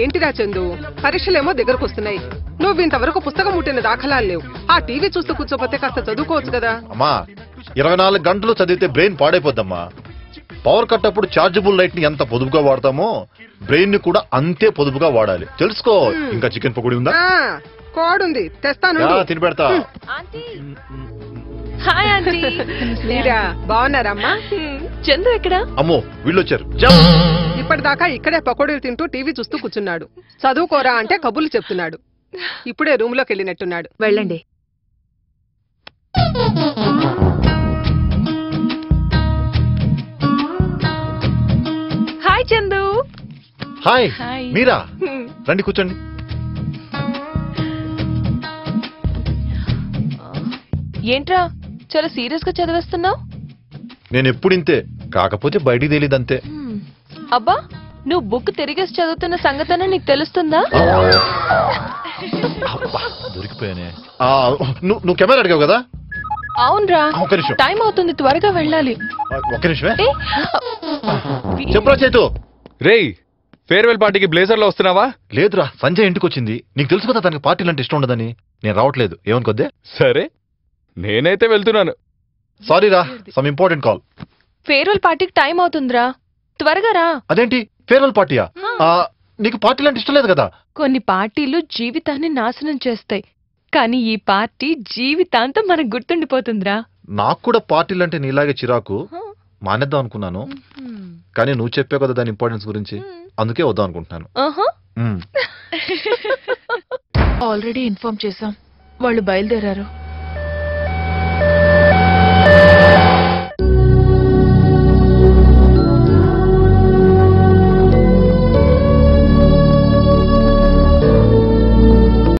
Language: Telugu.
ఏంటిరా చందు, పరీక్షలేమో దగ్గరకు వస్తున్నాయి. నువ్వు ఇంతవరకు పుస్తకం ముట్టిన దాఖలాలు లేవు. ఆ టీవీ చూస్తూ కూర్చోపోతే కాస్త చదువుకోవచ్చు కదా. అమ్మా 24 గంటలు చదివితే బ్రెయిన్ పాడైపోద్దమ్మా. పవర్ కట్ అప్పుడు చార్జబుల్ లైట్ ని ఎంత పొదుపుగా వాడతామో బ్రెయిన్ ని కూడా అంతే పొదుపుగా వాడాలి. తెలుసుకో. ఇంకా చికెన్ పకోడీ ఉందా? కోడుంది, తెస్తాను. తిని పెడతా. Hi aunty. మీరా బాగున్నారమ్మా? చందు ఎక్కడా? అమ్మో వీళ్ళొచ్చారు. ఇప్పటిదాకా ఇక్కడే పకోడీలు తింటూ టీవీ చూస్తూ కూర్చున్నాడు. చదువుకోరా అంటే కబుర్లు చెప్తున్నాడు. ఇప్పుడే రూమ్ లోకి వెళ్ళినట్టున్నాడు. వెళ్ళండి. హాయ్ చందు. Hi hi. మీరా, రండి కూర్చోండి. ఏంట్రా చాలా సీరియస్ గా చదివేస్తున్నావు? నేను ఎప్పుడు ఇంతే, కాకపోతే బయటికి తెలియదంతే. అబ్బా, నువ్వు బుక్ తిరిగేసి చదువుతున్న సంగతన నీకు తెలుస్తుందా? దొరికిపోయానే. నువ్వు కెమెరా అడిగావు కదా? అవునరా, ఒక్క నిమిషం. టైం అవుతుంది, త్వరగా వెళ్ళాలి. ఒక్క నిమిషమే. చెప్పురా చేతు. రేయ్, ఫేర్వెల్ పార్టీకి బ్లేజర్ లో వస్తున్నావా? లేదురా, సంజయ్ ఇంటికి వచ్చింది. నీకు తెలుసు కదా తనకి పార్టీలు అంటే ఇష్టం ఉండదని. నేను రావట్లేదు, ఏమనుకోద్దే. సరే, నేనైతే వెళ్తున్నాను. సారీ రా, సమ్ ఇంపార్టెంట్ కాల్. ఫేర్వెల్ పార్టీకి టైం అవుతుందిరా, త్వరగా రా. అదేంటి ఫేర్వెల్ పార్టీయా? నీకు పార్టీలు అంటే ఇష్టం లేదు కదా? కొన్ని పార్టీలు జీవితాన్ని నాశనం చేస్తాయి, కానీ ఈ పార్టీ జీవితాంతం మనకు గుర్తుండిపోతుందిరా. నాకు కూడా పార్టీలు అంటే నీలాగే చిరాకు. మానేద్దాం అనుకున్నాను, కానీ నువ్వు చెప్పావు కదా దాని ఇంపార్టెన్స్ గురించి, అందుకే వద్దాం అనుకుంటున్నాను. ఆల్రెడీ ఇన్ఫార్మ్ చేశాం, వాళ్ళు బయలుదేరారు.